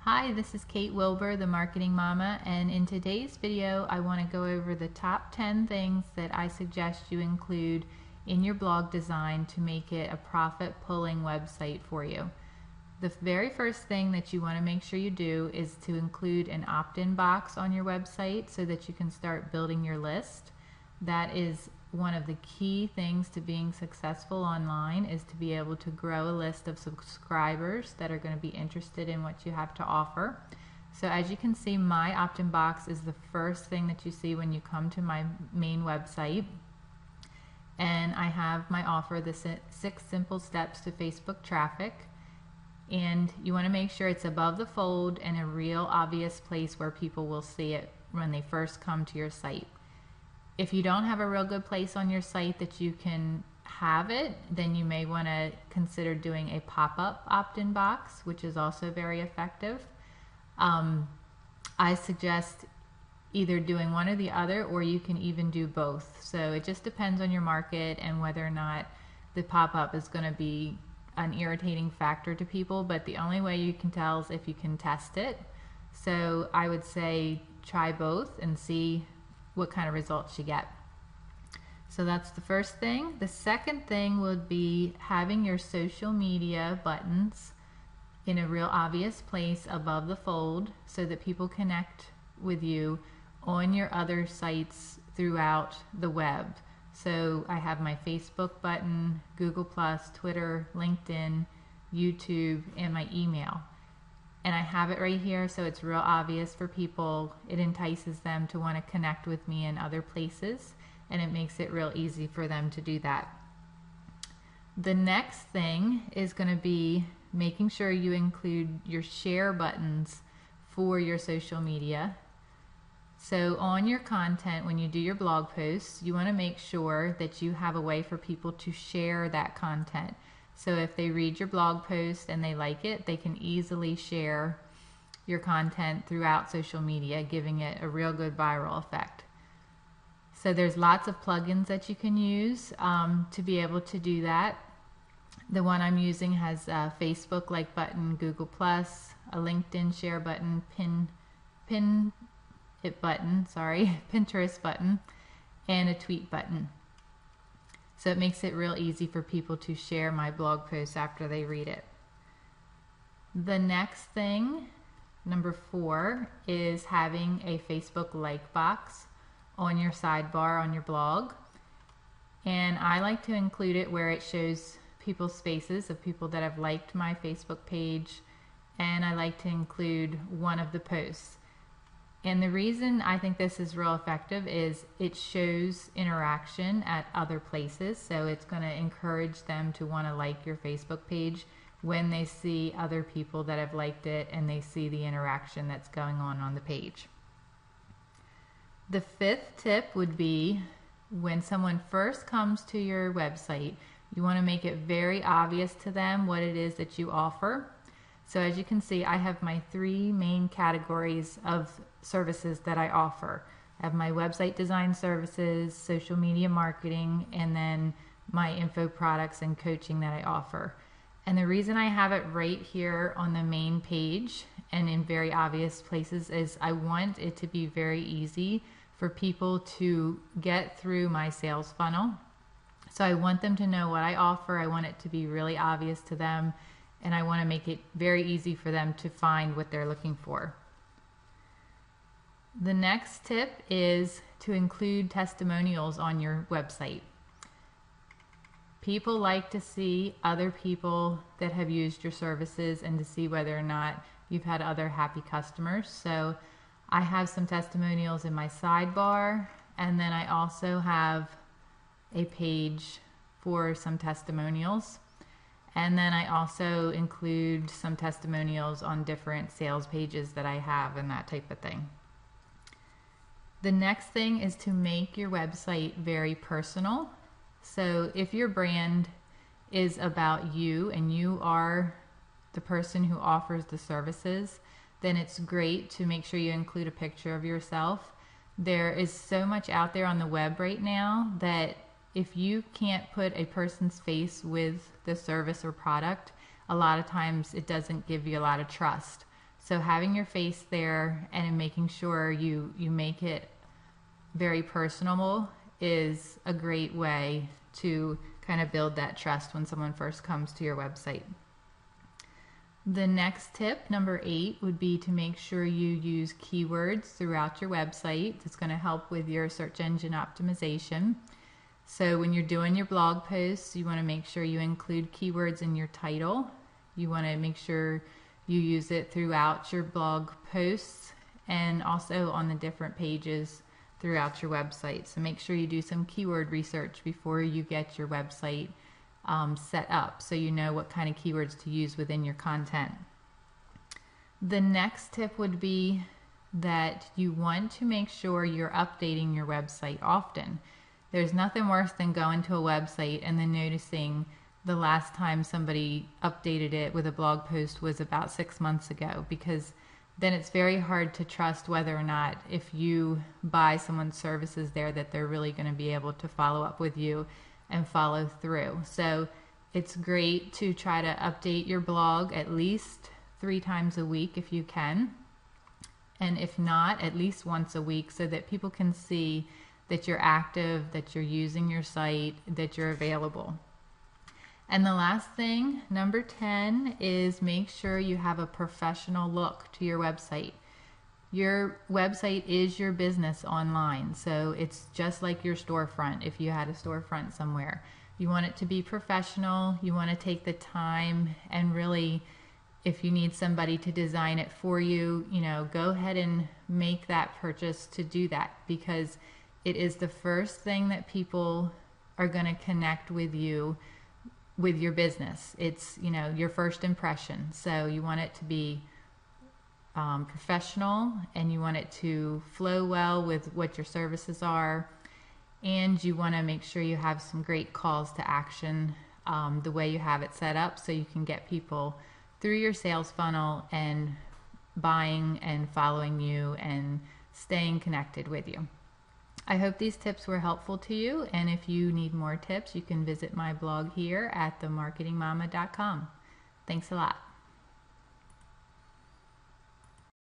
Hi, this is Kate Wilbur, the Marketing Mama, and in today's video I want to go over the top 10 things that I suggest you include in your blog design to make it a profit-pulling website for you. The very first thing that you want to make sure you do is to include an opt-in box on your website so that you can start building your list. That is one of the key things to being successful online, is to be able to grow a list of subscribers that are going to be interested in what you have to offer. So as you can see, my opt-in box is the first thing that you see when you come to my main website. And I have my offer, the 6 simple steps to Facebook traffic. And you want to make sure it's above the fold and a real obvious place where people will see it when they first come to your site. If you don't have a real good place on your site that you can have it, then you may want to consider doing a pop-up opt-in box, which is also very effective. I suggest either doing one or the other, or you can even do both. So it just depends on your market and whether or not the pop-up is going to be an irritating factor to people, but the only way you can tell is if you can test it. So I would say try both and see what kind of results you get. So that's the first thing. The second thing would be having your social media buttons in a real obvious place above the fold so that people connect with you on your other sites throughout the web. So I have my Facebook button, Google+, Twitter, LinkedIn, YouTube, and my email. And I have it right here, so it's real obvious for people. It entices them to want to connect with me in other places, and it makes it real easy for them to do that. The next thing is going to be making sure you include your share buttons for your social media. So on your content, when you do your blog posts, you want to make sure that you have a way for people to share that content. So if they read your blog post and they like it, they can easily share your content throughout social media, giving it a real good viral effect. So there's lots of plugins that you can use to be able to do that. The one I'm using has a Facebook like button, Google+, a LinkedIn share button, Pinterest button, and a tweet button. So it makes it real easy for people to share my blog posts after they read it. The next thing, number 4, is having a Facebook like box on your sidebar on your blog. And I like to include it where it shows people's faces of people that have liked my Facebook page, and I like to include one of the posts. And the reason I think this is real effective is it shows interaction at other places. So it's going to encourage them to want to like your Facebook page when they see other people that have liked it and they see the interaction that's going on the page. The 5th tip would be when someone first comes to your website, you want to make it very obvious to them what it is that you offer. So as you can see, I have my 3 main categories of services that I offer. I have my website design services, social media marketing, and then my info products and coaching that I offer. And the reason I have it right here on the main page and in very obvious places is I want it to be very easy for people to get through my sales funnel. So I want them to know what I offer. I want it to be really obvious to them, and I want to make it very easy for them to find what they're looking for. The next tip is to include testimonials on your website. People like to see other people that have used your services and to see whether or not you've had other happy customers. So I have some testimonials in my sidebar, and then I also have a page for some testimonials. And then I also include some testimonials on different sales pages that I have and that type of thing. The next thing is to make your website very personal. So if your brand is about you and you are the person who offers the services, then it's great to make sure you include a picture of yourself. There is so much out there on the web right now that if you can't put a person's face with the service or product, a lot of times it doesn't give you a lot of trust. So having your face there and making sure you make it very personable is a great way to kind of build that trust when someone first comes to your website. The next tip, number 8, would be to make sure you use keywords throughout your website. It's going to help with your search engine optimization. So when you're doing your blog posts, you want to make sure you include keywords in your title. You want to make sure you use it throughout your blog posts and also on the different pages throughout your website. So make sure you do some keyword research before you get your website set up so you know what kind of keywords to use within your content. The next tip would be that you want to make sure you're updating your website often. There's nothing worse than going to a website and then noticing the last time somebody updated it with a blog post was about 6 months ago, because then it's very hard to trust whether or not, if you buy someone's services there, that they're really going to be able to follow up with you and follow through. So it's great to try to update your blog at least 3 times a week if you can, and if not, at least once a week, so that people can see that you're active, that you're using your site, that you're available. And the last thing, number 10, is make sure you have a professional look to your website. Your website is your business online, so it's just like your storefront if you had a storefront somewhere. You want it to be professional. You want to take the time and really, if you need somebody to design it for you, go ahead and make that purchase to do that, because it is the first thing that people are going to connect with you with your business. It's your first impression. So you want it to be professional, and you want it to flow well with what your services are, and you want to make sure you have some great calls to action the way you have it set up, so you can get people through your sales funnel and buying and following you and staying connected with you. I hope these tips were helpful to you, and if you need more tips, you can visit my blog here at themarketingmama.com. Thanks a lot.